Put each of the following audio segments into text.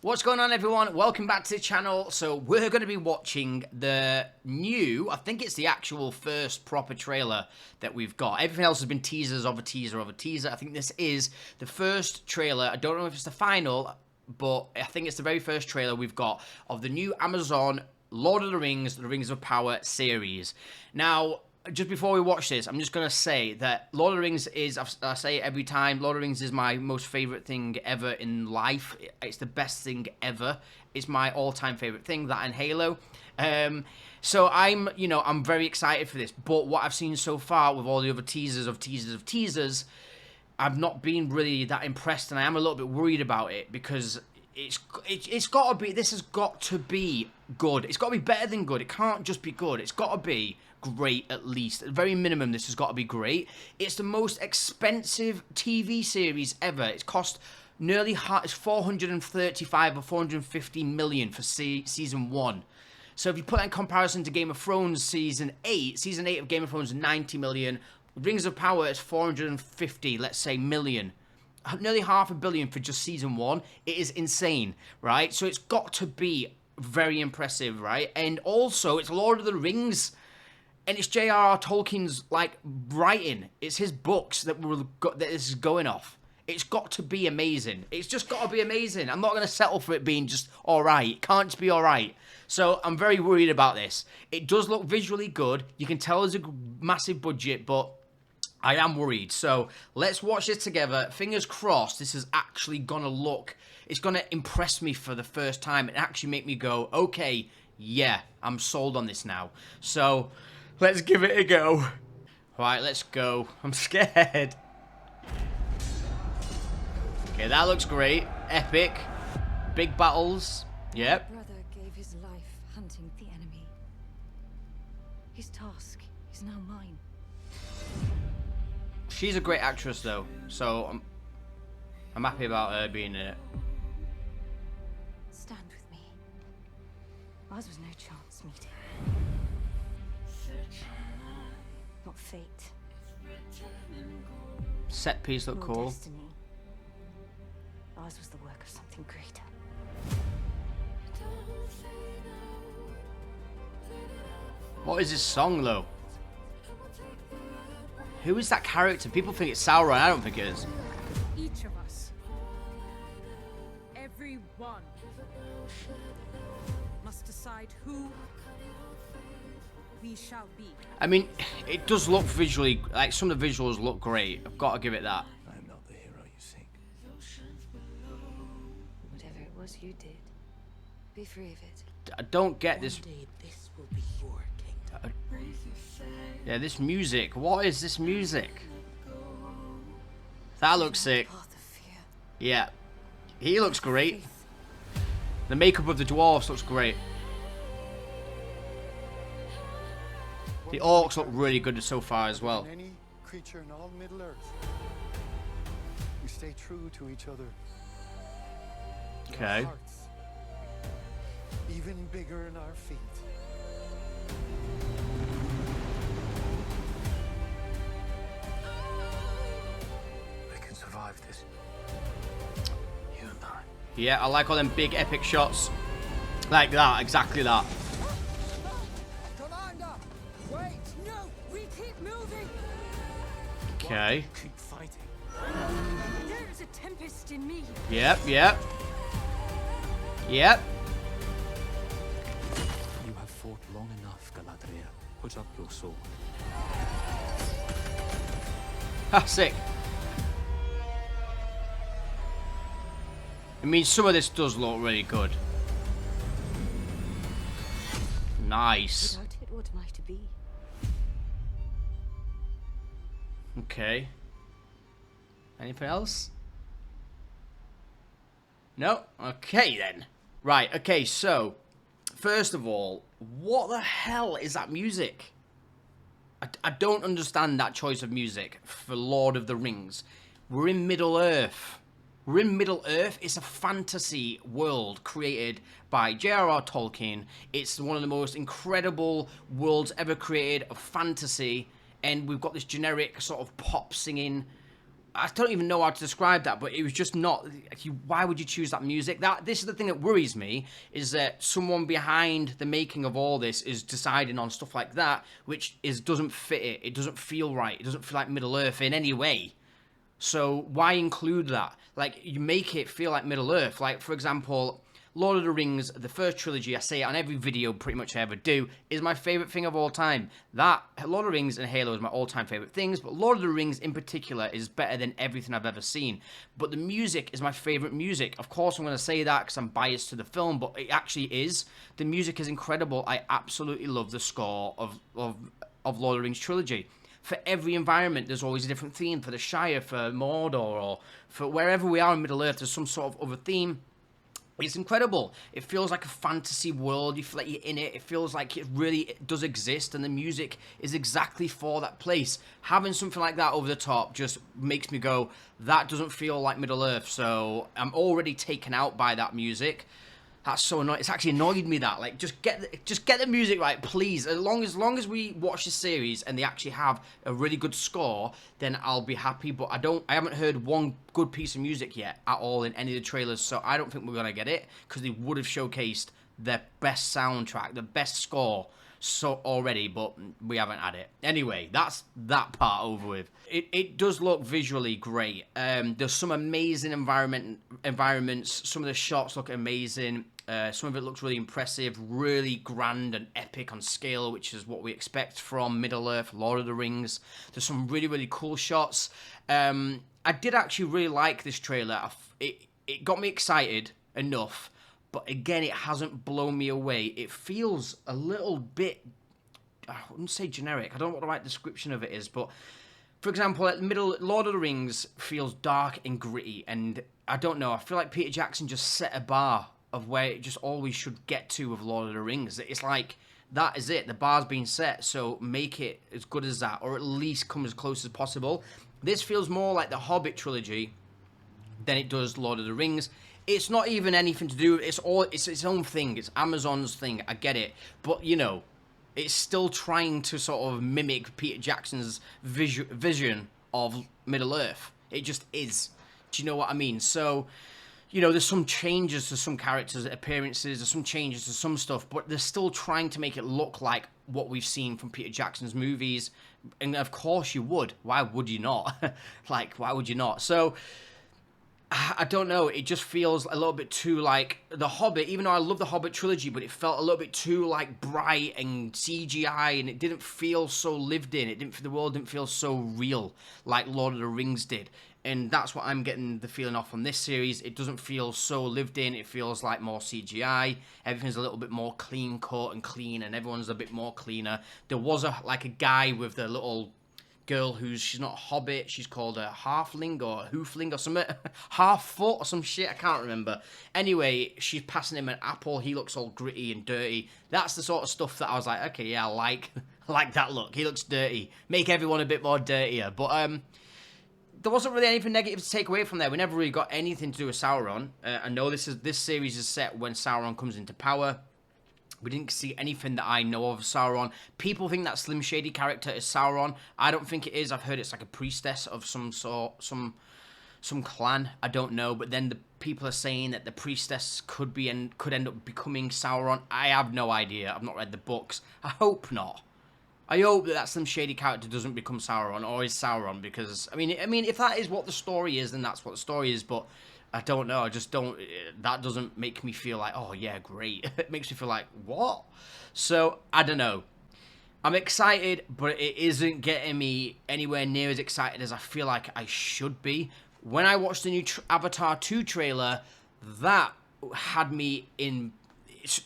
What's going on, everyone? Welcome back to the channel. So we're going to be watching the new, I think it's the actual first proper trailer that we've got. Everything else has been teasers of a teaser of a teaser. I think this is the first trailer. I don't know if it's the final, but I think it's the very first trailer we've got of the new Amazon Lord of the Rings of Power series. Now, just before we watch this, I'm just going to say that Lord of the Rings is, I say it every time, Lord of the Rings is my most favourite thing ever in life. It's the best thing ever. It's my all-time favourite thing, that and Halo. So I'm very excited for this. But what I've seen so far with all the other teasers, I've not been really that impressed, and I am a little bit worried about it because it's got to be, this has got to be good. It's got to be better than good. It can't just be good. It's got to be great, at least. At the very minimum, this has got to be great. It's the most expensive TV series ever. It's cost nearly it's 435 or 450 million for season 1. So if you put that in comparison to Game of Thrones season 8 of Game of Thrones 90 million, Rings of Power is 450, let's say, million. Nearly $500 million for just season 1. It is insane, right? So it's got to be very impressive, right? And also, it's Lord of the Rings. And it's J.R.R. Tolkien's, writing. It's his books that this is going off. It's got to be amazing. It's just got to be amazing. I'm not going to settle for it being just alright. It can't just be alright. So I'm very worried about this. It does look visually good. You can tell there's a massive budget, but I am worried. So let's watch this together. Fingers crossed this is actually going to look... It's going to impress me for the first time and actually make me go, okay, yeah, I'm sold on this now. So... let's give it a go. Right, let's go. I'm scared. Okay, that looks great. Epic. Big battles. Yep. My brother gave his life hunting the enemy. His task is now mine. She's a great actress, though. So, I'm happy about her being in it. Stand with me. Ours was no chance meeting. Not fate. Set piece look Nor cool. destiny. Ours was the work of something greater. What is this song, though? Who is that character? People think it's Sauron. I don't think it is. Each of us, every one, must decide who we shall be. I mean, it does look visually... like, some of the visuals look great. I've got to give it that. I am not the hero you seek. Whatever it was you did, be free of it. I don't get this... One day this will be your kingdom. Yeah, this music. What is this music? That looks sick. Path of fear. Yeah. He looks great. The makeup of the dwarves looks great. The orcs look really good so far as well. Any creature in all Middle Earth. We stay true to each other. In our Okay. hearts, even bigger in our feet. We can survive this. You and I. Yeah, I like all them big epic shots. Like that, exactly that. Commander, wait! No, we keep moving. Okay. Keep fighting. There is a tempest in me. Yep, yep. Yep. You have fought long enough, Galadriel. Put up your sword. Ha, sick. I mean, some of this does look really good. Nice. Without it, what am I to be? Okay. Anything else? No? Okay, then. Right, okay, so... first of all, what the hell is that music? I don't understand that choice of music for Lord of the Rings. We're in Middle-earth. We're in Middle-earth. It's a fantasy world created by J.R.R. Tolkien. It's one of the most incredible worlds ever created of fantasy. And we've got this generic sort of pop singing I don't even know how to describe that, but it was just not. Why would you choose that music? This is the thing that worries me, is that someone behind the making of all this is deciding on stuff like that, which doesn't fit it. It doesn't feel right. It doesn't feel like Middle Earth in any way. So why include that? Like, you make it feel like Middle Earth. Like, for example, Lord of the Rings, the first trilogy, I say it on every video pretty much I ever do, is my favourite thing of all time. That, Lord of the Rings and Halo is my all-time favourite things, but Lord of the Rings in particular is better than everything I've ever seen. But the music is my favourite music. Of course I'm going to say that because I'm biased to the film, but it actually is. The music is incredible. I absolutely love the score of Lord of the Rings trilogy. For every environment, there's always a different theme. For the Shire, for Mordor, or for wherever we are in Middle Earth, there's some sort of other theme. It's incredible. It feels like a fantasy world. You feel like you're in it. It feels like it really does exist, and the music is exactly for that place. Having something like that over the top just makes me go, that doesn't feel like Middle Earth. So I'm already taken out by that music. That's so annoying. It's actually annoyed me that, like, just get the music right, please. As long as we watch the series and they actually have a really good score, then I'll be happy. But I haven't heard one good piece of music yet at all in any of the trailers, so I don't think we're gonna get it, because they would have showcased their best soundtrack, the best score, so already, but we haven't had it. Anyway, that's that part over with. It does look visually great. There's some amazing environments. Some of the shots look amazing. Some of it looks really impressive, really grand and epic on scale, which is what we expect from Middle-earth, Lord of the Rings. There's some really, really cool shots. I did actually really like this trailer. It got me excited enough, but again, it hasn't blown me away. It feels a little bit, I wouldn't say generic. I don't know what the right description of it is, but for example, Lord of the Rings feels dark and gritty, and I don't know, I feel like Peter Jackson just set a bar of where it just always should get to with Lord of the Rings. It's like, that is it, the bar's been set, so make it as good as that, or at least come as close as possible. This feels more like the Hobbit trilogy than it does Lord of the Rings. It's not even anything to do, it's its own thing, it's Amazon's thing, I get it, but you know, it's still trying to sort of mimic Peter Jackson's vision of Middle-earth. It just is. Do you know what I mean? So, you know, there's some changes to some characters' appearances, there's some changes to some stuff, but they're still trying to make it look like what we've seen from Peter Jackson's movies. And of course you would. Why would you not? Like, why would you not? So, I don't know, it just feels a little bit too like The Hobbit, even though I love the Hobbit trilogy, but it felt a little bit too like bright and CGI, and it didn't feel so lived in. The world didn't feel so real like Lord of the Rings did. And that's what I'm getting the feeling off on this series. It doesn't feel so lived in, it feels like more CGI. Everything's a little bit more clean cut and clean, and everyone's a bit more cleaner. There was a guy with the little girl she's not a hobbit, she's called a halfling or a hoofling or something, half foot or some shit, I can't remember. Anyway, she's passing him an apple, he looks all gritty and dirty. That's the sort of stuff that I was like, okay, yeah, I like that look. He looks dirty. Make everyone a bit more dirtier. But there wasn't really anything negative to take away from there. We never really got anything to do with Sauron. I know this series is set when Sauron comes into power. We didn't see anything that I know of Sauron. People think that Slim Shady character is Sauron. I don't think it is. I've heard it's like a priestess of some sort, some clan. I don't know. But then the people are saying that the priestess could end up becoming Sauron. I have no idea. I've not read the books. I hope not. I hope that Slim Shady character doesn't become Sauron, or is Sauron, because I mean, if that is what the story is, then that's what the story is. But I don't know. I just don't. That doesn't make me feel like, oh yeah, great. It makes me feel like, what? So I don't know. I'm excited, but it isn't getting me anywhere near as excited as I feel like I should be. When I watched the new Avatar 2 trailer, that had me in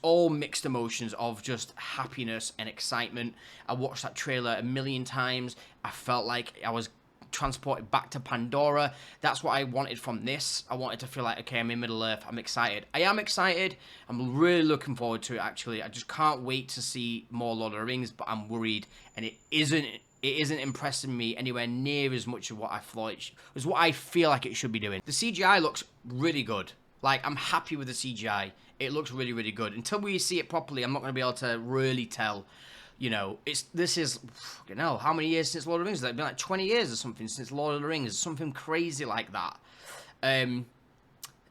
all mixed emotions of just happiness and excitement. I watched that trailer a million times. I felt like I was transported back to Pandora. That's what I wanted from this. I wanted to feel like, okay, I'm in Middle-earth. I'm excited. I am excited. I'm really looking forward to it, actually. I just can't wait to see more Lord of the Rings, but I'm worried, and it isn't impressing me anywhere near as much as what I thought it was, what I feel like it should be doing. The CGI looks really good. Like, I'm happy with the CGI. It looks really, really good. Until we see it properly, I'm not going to be able to really tell. You know, this is, you know, how many years since Lord of the Rings? It's been like 20 years or something since Lord of the Rings, something crazy like that. And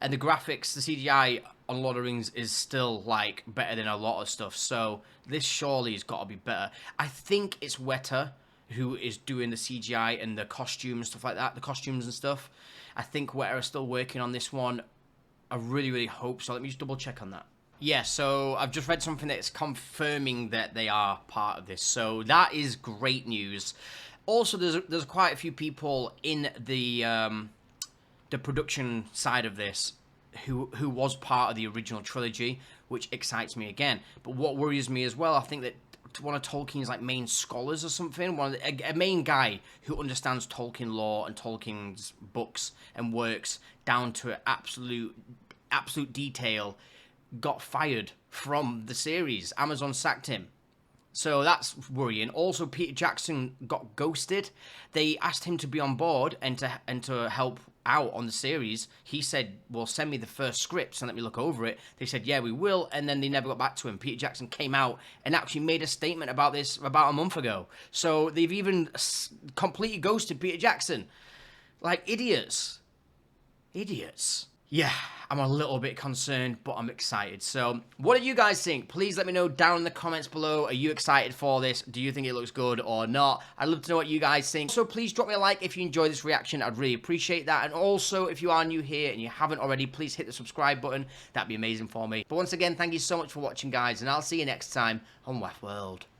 the graphics, the CGI on Lord of the Rings is still, like, better than a lot of stuff. So this surely has got to be better. I think it's weta who is doing the CGI and the costumes, stuff like that, the costumes and stuff. I think weta are still working on this one. I really, really hope so. Let me just double check on that. Yeah, so I've just read something that's confirming that they are part of this. So that is great news. Also, there's quite a few people in the production side of this who was part of the original trilogy, which excites me again. But what worries me as well, I think that one of Tolkien's like main scholars or something, a main guy who understands Tolkien lore and Tolkien's books and works down to absolute detail, got fired from the series. Amazon sacked him. So that's worrying. Also, Peter Jackson got ghosted. They asked him to be on board and to help out on the series. He said, well, send me the first scripts and let me look over it. They said, yeah, we will. And then they never got back to him. Peter Jackson came out and actually made a statement about this about a month ago. So they've even completely ghosted Peter Jackson. Like, idiots. Idiots. Yeah, I'm a little bit concerned, but I'm excited. So, what do you guys think? Please let me know down in the comments below. Are you excited for this? Do you think it looks good or not? I'd love to know what you guys think. So, please drop me a like if you enjoyed this reaction. I'd really appreciate that. And also, if you are new here and you haven't already, please hit the subscribe button. That'd be amazing for me. But once again, thank you so much for watching, guys, and I'll see you next time on wAFFwORLD.